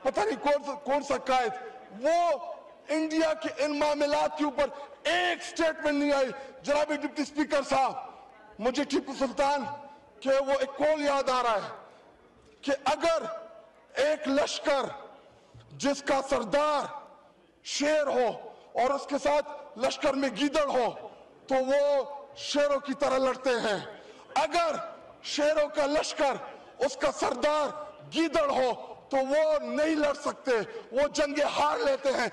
पता नहीं कौन सा कायद, वो इंडिया के इन मामलात के ऊपर एक स्टेटमेंट नहीं आई। जनाब डिप्टी स्पीकर साहब, मुझे टीपू सुल्तान के वो एक कॉल याद आ रहा है कि अगर एक लश्कर जिसका सरदार शेर हो और उसके साथ लश्कर में गीदड़ हो तो वो शेरों की तरह लड़ते हैं। अगर शेरों का लश्कर उसका सरदार गीदड़ हो तो वो नहीं लड़ सकते, वो जंगे हार लेते हैं।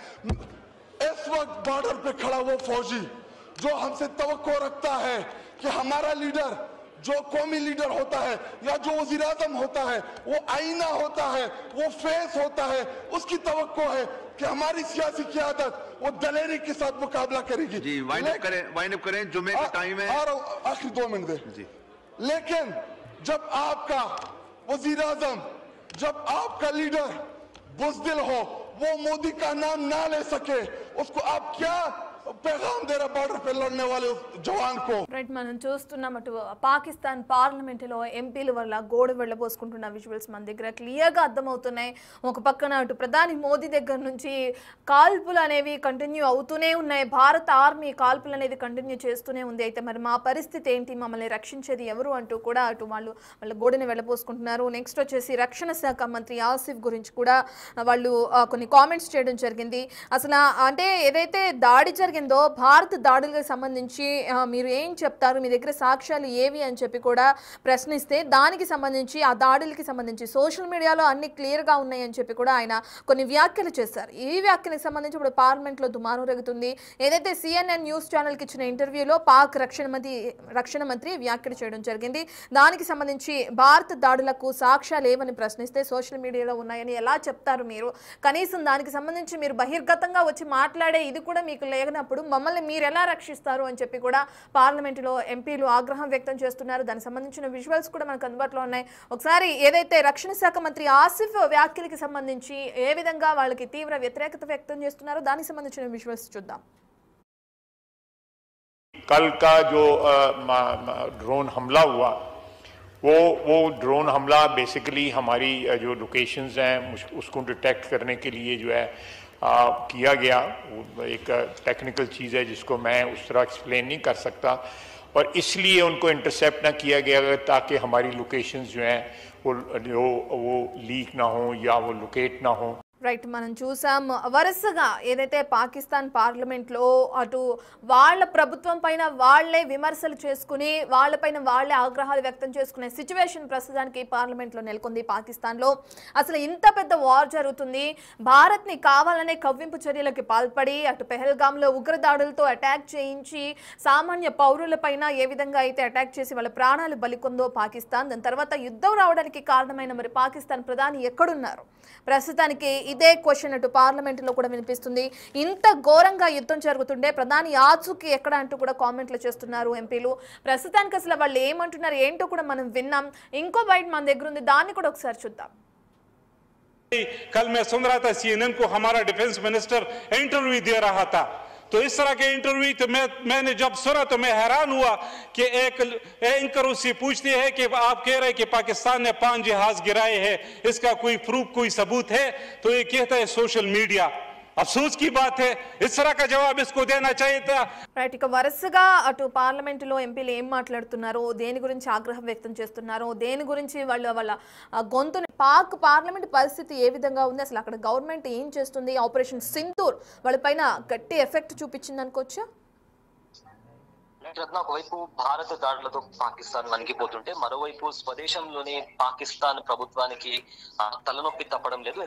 इस वक्त बॉर्डर पे खड़ा वो फौजी जो हमसे तवक्को रखता है कि हमारा लीडर, जो कौमी लीडर होता है या जो वज़ीर आज़म होता है, वो आईना होता है, वो फेस होता है, उसकी तवक्को है कि हमारी सियासी क़यादत वो दलेरी के साथ मुकाबला करेगी। जी वाइंड अप करें, जुम्मे का टाइम है, आखिरी 2 मिनट दे जी। लेकिन जब आपका वज़ीर आज़म, जब आपका लीडर बुज़दिल हो, वो मोदी का नाम ना ले सके, उसको आप क्या पैगाम दे रहा बॉर्डर पे लड़ने वाले जवान को? రైట్, మనం చూస్తున్నాం అటు పాకిస్తాన్ పార్లమెంటులో ఎంపీల వల్ల గోడ వెళ్ళబోసుకుంటున్న విజువల్స్ మన దగ్గర క్లియర్గా అర్థమవుతున్నాయి. ఒక పక్కన అటు ప్రధాని మోదీ దగ్గర నుంచి కాల్పులు అనేవి కంటిన్యూ అవుతూనే ఉన్నాయి. భారత ఆర్మీ కాల్పులు అనేది కంటిన్యూ చేస్తూనే ఉంది. అయితే మరి మా పరిస్థితి ఏంటి, మమ్మల్ని రక్షించేది ఎవరు అంటూ కూడా అటు వాళ్ళ గోడని వెళ్ళబోసుకుంటున్నారు. నెక్స్ట్ వచ్చేసి రక్షణ శాఖ మంత్రి ఆసిఫ్ గురించి కూడా వాళ్ళు కొన్ని కామెంట్స్ చేయడం జరిగింది. అసలు అంటే ఏదైతే దాడి జరిగిందో భారత దాడులకు సంబంధించి మీరు ఏం చెప్తారు, మీ దగ్గర సాక్ష్యాలు ఏవి అని చెప్పి కూడా ప్రశ్నిస్తే దానికి సంబంధించి ఆ దాడులకి సంబంధించి సోషల్ మీడియాలో అన్ని క్లియర్గా ఉన్నాయి అని చెప్పి కూడా ఆయన కొన్ని వ్యాఖ్యలు చేశారు. ఈ వ్యాఖ్యలకు సంబంధించి ఇప్పుడు పార్లమెంట్లో దుమారం రేగుతుంది. ఏదైతే సిఎన్ఎన్ న్యూస్ ఛానల్కి ఇచ్చిన ఇంటర్వ్యూలో పాక్ రక్షణ మంత్రి వ్యాఖ్యలు చేయడం జరిగింది. దానికి సంబంధించి భారత దాడులకు సాక్ష్యాలు ఏమని ప్రశ్నిస్తే సోషల్ మీడియాలో ఉన్నాయని ఎలా చెప్తారు మీరు? కనీసం దానికి సంబంధించి మీరు బహిర్గతంగా వచ్చి మాట్లాడే ఇది కూడా మీకు లేనప్పుడు మమ్మల్ని మీరు ఎలా రక్షిస్తారు అని చెప్పి కూడా పార్లమెంటులో ఎంపీలు ఆగ్రహం వ్యక్తం చేస్తున్నారు. దానికి సంబంధించిన విజువల్స్ కూడా మనకు అందుబాటులో ఉన్నాయి. ఒకసారి ఏదైతే రక్షణ శాఖ మంత్రి ఆసిఫ్ వ్యాఖ్యలకి సంబంధించి ఏ విధంగా వాళ్ళకి తీవ్ర వ్యతిరేకత వ్యక్తం చేస్తున్నారో దానికి సంబంధించిన విజువల్స్ చూద్దాం. कल का जो ड्रोन हमला हुआ, वो ड्रोन हमला बेसिकली हमारी जो लोकेशंस हैं उसको डिटेक्ट करने के लिए जो है किया गया। एक टेक्निकल चीज़ है जिसको मैं उस तरह एक्सप्लेन नहीं कर सकता, और इसलिए उनको इंटरसेप्ट ना किया गया ताकि हमारी लोकेशंस जो हैं वो लीक ना हो या वो लोकेट ना हो। రైట్, మనం చూసాం వరుసగా ఏదైతే పాకిస్తాన్ పార్లమెంట్లో అటు వాళ్ళ ప్రభుత్వం పైన వాళ్లే విమర్శలు చేసుకుని వాళ్ళపైన వాళ్లే ఆగ్రహాలు వ్యక్తం చేసుకునే సిచ్యువేషన్ ప్రస్తుతానికి పార్లమెంట్లో నెలకొంది. పాకిస్తాన్లో అసలు ఇంత పెద్ద వార్ జరుగుతుంది, భారత్ని కావాలనే కవ్వింపు చర్యలకి పాల్పడి అటు పెహల్గాంలో ఉగ్రదాడులతో అటాక్ చేయించి సామాన్య పౌరులపైన ఏ విధంగా అయితే అటాక్ చేసి వాళ్ళ ప్రాణాలు బలికొందో పాకిస్తాన్, దాని తర్వాత యుద్ధం రావడానికి కారణమైన మరి పాకిస్తాన్ ప్రధాని ఎక్కడున్నారు? ప్రస్తుతానికి ఇదే క్వశ్చన్ అటు పార్లమెంటులో కూడా వినిపిస్తుంది. ఇంత ఘోరంగా యుద్ధం జరుగుతుండే ప్రధాని ఆచూకీ ఎక్కడ అంటూ కూడా కామెంట్లు చేస్తున్నారు ఎంపీలు. ప్రస్తుతానికి అసలు వాళ్ళు ఏమంటున్నారు ఏంటో కూడా మనం విన్నాం. ఇంకో బయట మన దగ్గర ఉంది, దాన్ని కూడా ఒకసారి చూద్దాం. कल मैं सुन रहा था CNN को, हमारा डिफेंस मिनिस्टर इंटरव्यू दे रहा था, तो इस तरह के इंटरव्यू तो मैंने जब सुना तो मैं हैरान हुआ कि एक एंकर उससे पूछती है कि आप कह रहे हैं कि पाकिस्तान ने 5 जहाज गिराए हैं, इसका कोई प्रूफ, कोई सबूत है? तो ये कहता है सोशल मीडिया। अफसोस की बात है, इस तरह का जवाब इसको देना चाहिए था। రైట్, ఇక వరుసగా అటు పార్లమెంటులో ఎంపీలు ఏం మాట్లాడుతున్నారో, దేని గురించి ఆగ్రహం వ్యక్తం చేస్తున్నారో, దేని గురించి వాళ్ళ గొంతుని పాక్ పార్లమెంట్ పరిస్థితి ఏ విధంగా ఉంది, అసలు అక్కడ గవర్నమెంట్ ఏం చేస్తుంది, ఆపరేషన్ సింధూర్ వాళ్ళపైన గట్టి ఎఫెక్ట్ చూపించింది అనుకోవచ్చా? రత్న, ఒకవైపు భారత దాడులతో పాకిస్తాన్ వణికిపోతుంటే మరోవైపు స్వదేశంలోని పాకిస్తాన్ ప్రభుత్వానికి తలనొప్పి తప్పడం లేదు.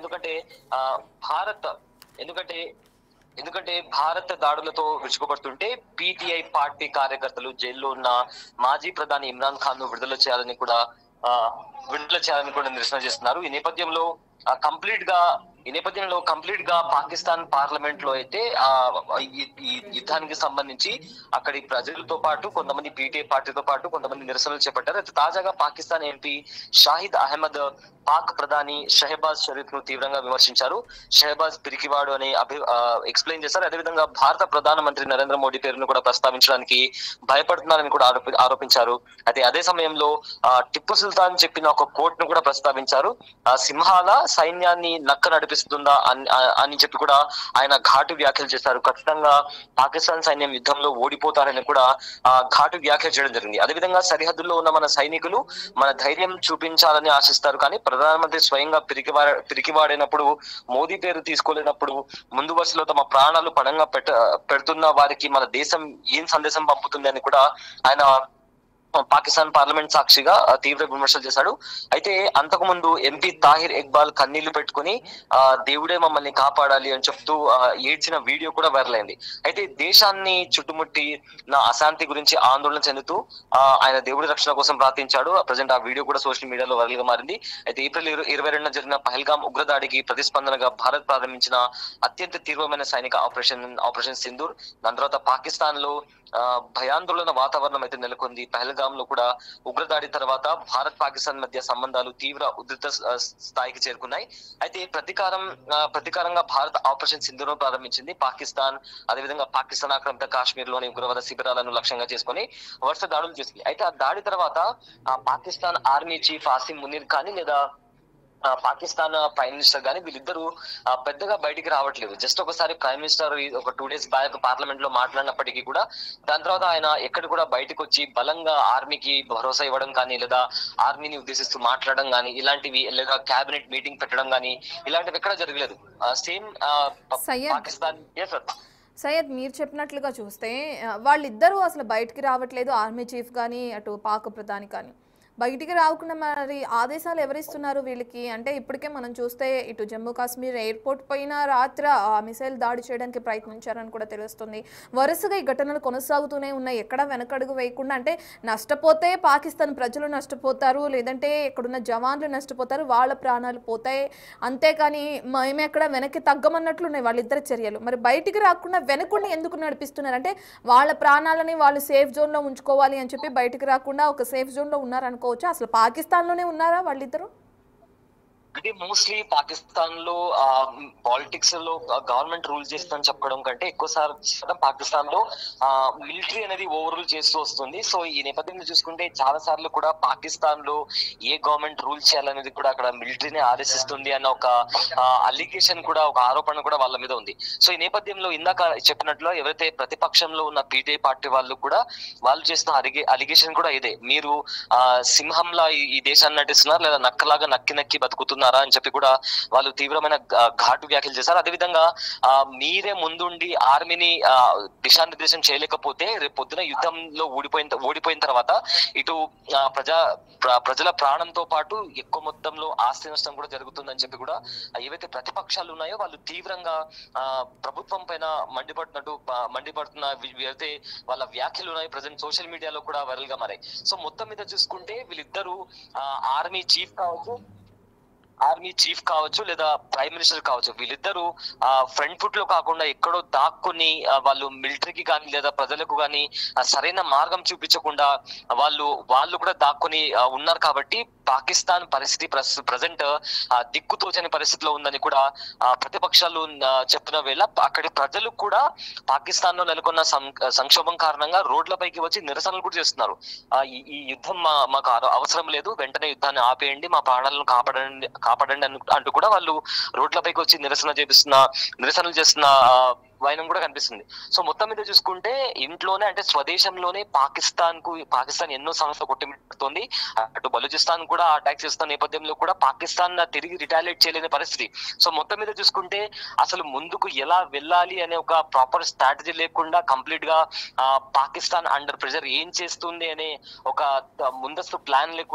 ఎందుకంటే భారత దాడులతో విరుచుకుపడుతుంటే పీటీఐ పార్టీ కార్యకర్తలు జైల్లో ఉన్న మాజీ ప్రధాని ఇమ్రాన్ ఖాన్ ను విడుదల చేయాలని కూడా నిరసన చేస్తున్నారు. ఈ నేపథ్యంలో కంప్లీట్ గా పాకిస్తాన్ పార్లమెంట్ లో అయితే ఈ యుద్ధానికి సంబంధించి అక్కడి ప్రజలతో పాటు కొంతమంది పీటీఐ పార్టీతో పాటు కొంతమంది నిరసనలు చేపట్టారు. అయితే తాజాగా పాకిస్తాన్ ఎంపీ షాహిద్ అహ్మద్ పాక్ ప్రధాని షెహబాజ్ షరీఫ్ ను తీవ్రంగా విమర్శించారు. షెహబాజ్ పిరికివాడు అని ఎక్స్ప్లెయిన్ చేశారు. అదేవిధంగా భారత ప్రధానమంత్రి నరేంద్ర మోడీ పేరును కూడా ప్రస్తావించడానికి భయపడుతున్నారని కూడా ఆరోపించారు. అయితే అదే సమయంలో టిప్పు సుల్తాన్ చెప్పిన ఒక కోట్ ను కూడా ప్రస్తావించారు. సింహాల సైన్యాన్ని నక్క నడిపి కనిపిస్తుందా అని చెప్పి కూడా ఆయన ఘాటు వ్యాఖ్యలు చేశారు. ఖచ్చితంగా పాకిస్తాన్ సైన్యం యుద్ధంలో ఓడిపోతారని కూడా ఘాటు వ్యాఖ్యలు చేయడం జరిగింది. అదేవిధంగా సరిహద్దుల్లో ఉన్న మన సైనికులు మన ధైర్యం చూపించాలని ఆశిస్తారు, కానీ ప్రధానమంత్రి స్వయంగా పిరికివాడైనప్పుడు, మోదీ పేరు తీసుకోలేనప్పుడు, ముందు వరుసలో తమ ప్రాణాలు పణంగా పెడుతున్న వారికి మన దేశం ఏం సందేశం పంపుతుంది అని కూడా ఆయన పాకిస్తాన్ పార్లమెంట్ సాక్షిగా తీవ్ర విమర్శలు చేశాడు. అయితే అంతకు ముందు ఎంపీ తాహిర్ ఇక్బాల్ కన్నీళ్లు పెట్టుకుని దేవుడే మమ్మల్ని కాపాడాలి అని చెప్తూ ఏడ్చిన వీడియో కూడా వైరల్ అయింది. అయితే దేశాన్ని చుట్టుముట్టి నా అశాంతి గురించి ఆందోళన చెందుతూ ఆయన దేవుడి రక్షణ కోసం ప్రార్థించాడు. ప్రజెంట్ ఆ వీడియో కూడా సోషల్ మీడియాలో వైరల్ గా మారింది. అయితే ఏప్రిల్ 22న జరిగిన పహల్గాం ఉగ్రదాడికి ప్రతిస్పందనగా భారత్ ప్రారంభించిన అత్యంత తీవ్రమైన సైనిక ఆపరేషన్ సింధూర్, దాని తర్వాత పాకిస్తాన్ లో భయాందోళన వాతావరణం అయితే నెలకొంది. పహల్గాం లో కూడా ఉగ్రదాడి తర్వాత భారత్ పాకిస్తాన్ మధ్య సంబంధాలు తీవ్ర ఉధృత స్థాయికి చేరుకున్నాయి. అయితే ప్రతీకారంగా భారత్ ఆపరేషన్ సింధూర్ ప్రారంభించింది. పాకిస్తాన్ అదేవిధంగా పాకిస్తాన్ ఆక్రమిత కాశ్మీర్ లోని ఉగ్రవాద శిబిరాలను లక్ష్యంగా చేసుకుని వరుస దాడులు చేసింది. అయితే ఆ దాడి తర్వాత పాకిస్తాన్ ఆర్మీ చీఫ్ ఆసిమ్ మునీర్ కానీ లేదా పాకిస్తాన్ ప్రైమ్ మినిస్టర్ గానీ వీళ్ళిద్దరూ పెద్దగా బయటికి రావట్లేదు. జస్ట్ ఒకసారి ప్రైమ్ మినిస్టర్ ఒక 2 days బ్యాక్ పార్లమెంట్ లో మాట్లాడినప్పటికీ కూడా దాని తర్వాత ఆయన ఎక్కడ కూడా బయటకు వచ్చి బలంగా ఆర్మీకి భరోసా ఇవ్వడం కానీ లేదా ఆర్మీని ఉద్దేశిస్తూ మాట్లాడడం కానీ ఇలాంటివి, లేదా క్యాబినెట్ మీటింగ్ పెట్టడం కానీ ఇలాంటివి ఎక్కడ జరగలేదు. సేమ్ పాకిస్తాన్. సయ్యద్, మీరు చెప్పినట్లుగా చూస్తే వాళ్ళిద్దరూ అసలు బయటికి రావట్లేదు, ఆర్మీ చీఫ్ కానీ అటు పాక్ ప్రధాని కానీ బయటికి రాకుండా మరి ఆదేశాలు ఎవరిస్తున్నారు వీళ్ళకి? అంటే ఇప్పటికే మనం చూస్తే ఇటు జమ్మూ కాశ్మీర్ ఎయిర్పోర్ట్ పైన రాత్రి మిసైల్ దాడి చేయడానికి ప్రయత్నించారని కూడా తెలుస్తుంది. వరుసగా ఈ ఘటనలు కొనసాగుతూనే ఉన్నాయి, ఎక్కడ వెనకడుగు వేయకుండా. అంటే నష్టపోతే పాకిస్తాన్ ప్రజలు నష్టపోతారు, లేదంటే ఇక్కడున్న జవాన్లు నష్టపోతారు, వాళ్ళ ప్రాణాలు పోతాయి, అంతేకాని మేము ఎక్కడ వెనక్కి తగ్గమన్నట్లు ఉన్నాయి వాళ్ళిద్దరి చర్యలు. మరి బయటికి రాకుండా వెనకుండా ఎందుకు నడిపిస్తున్నారు? అంటే వాళ్ళ ప్రాణాలని వాళ్ళు సేఫ్ జోన్లో ఉంచుకోవాలి అని చెప్పి బయటికి రాకుండా ఒక సేఫ్ జోన్లో ఉన్నారనుకో. అసలు పాకిస్తాన్ లోనే ఉన్నారా వాళ్ళిద్దరు? అంటే మోస్ట్లీ పాకిస్తాన్ లో పాలిటిక్స్ లో గవర్నమెంట్ రూల్ చేస్తుందని చెప్పడం కంటే ఎక్కువ శాతం పాకిస్తాన్ లో మిలిటరీ అనేది ఓవర్ రూల్ చేస్తూ వస్తుంది. సో ఈ నేపథ్యంలో చూసుకుంటే చాలా సార్లు కూడా పాకిస్తాన్ లో ఏ గవర్నమెంట్ రూల్ చేయాలనేది కూడా అక్కడ మిలిటరీనే ఆదేశిస్తుంది అన్న ఒక అలిగేషన్ కూడా, ఒక ఆరోపణ కూడా వాళ్ళ మీద ఉంది. సో ఈ నేపథ్యంలో ఇందాక చెప్పినట్లు ఎవరైతే ప్రతిపక్షంలో ఉన్న పీటీఐ పార్టీ వాళ్ళు కూడా వాళ్ళు చేస్తున్న అలిగేషన్ కూడా ఇదే, మీరు సింహంలా ఈ దేశాన్ని నటిస్తున్నారు లేదా నక్కలాగా నక్కి బతుకుతున్నారు అని చెప్పి కూడా వాళ్ళు తీవ్రమైన ఘాటు వ్యాఖ్యలు చేశారు. అదేవిధంగా మీరే ముందుండి ఆర్మీని దిశానిర్దేశం చేయలేకపోతే రేపు పొద్దున యుద్ధంలో ఓడిపోయిన తర్వాత ఇటు ప్రజల ప్రాణంతో పాటు ఎక్కువ మొత్తంలో ఆస్తి నష్టం కూడా జరుగుతుందని చెప్పి కూడా ఏవైతే ప్రతిపక్షాలు ఉన్నాయో వాళ్ళు తీవ్రంగా ప్రభుత్వం పైన మండిపడుతున్న ఏవైతే వాళ్ళ వ్యాఖ్యలు ఉన్నాయో ప్రజెంట్ సోషల్ మీడియాలో కూడా వైరల్ గా మారాయి. సో మొత్తం మీద చూసుకుంటే వీళ్ళిద్దరూ ఆర్మీ చీఫ్ కావచ్చు లేదా ప్రైమ్ మినిస్టర్ కావచ్చు, వీళ్ళిద్దరూ ఫ్రంట్ ఫుట్ లో కాకుండా ఎక్కడో దాక్కుని వాళ్ళు మిలిటరీకి కానీ లేదా ప్రజలకు కానీ సరైన మార్గం చూపించకుండా వాళ్ళు కూడా దాక్కుని ఉన్నారు. కాబట్టి పాకిస్తాన్ పరిస్థితి ప్రజెంట్ దిక్కుతోచని పరిస్థితిలో ఉందని కూడా ప్రతిపక్షాలు చెప్పిన వేళ అక్కడి ప్రజలు కూడా పాకిస్తాన్ లో నెలకొన్న సంక్షోభం కారణంగా రోడ్లపైకి వచ్చి నిరసనలు కూడా చేస్తున్నారు. ఈ యుద్ధం మాకు అవసరం లేదు, వెంటనే యుద్ధాన్ని ఆపేయండి, మా ప్రాణాలను కాపాడండి అంటూ కూడా వాళ్ళు రోడ్లపైకి వచ్చి నిరసనలు చేస్తున్న వైనం కూడా కనిపిస్తుంది. సో మొత్తం మీద చూసుకుంటే ఇంట్లోనే అంటే స్వదేశంలోనే పాకిస్తాన్ ఎన్నో సంస్థలు కొట్టిమిడుతోంది. అటు బలూచిస్తాన్ కూడా అటాక్ చేస్తున్న నేపథ్యంలో కూడా పాకిస్తాన్ తిరిగి రిటాలియేట్ చేయలేని పరిస్థితి. సో మొత్తం మీద చూసుకుంటే అసలు ముందుకు ఎలా వెళ్ళాలి అనే ఒక ప్రాపర్ స్ట్రాటజీ లేకుండా కంప్లీట్ గా పాకిస్తాన్ అండర్ ప్రెషర్ ఏం చేస్తుంది అనే ఒక ముందస్తు ప్లాన్ లేకుండా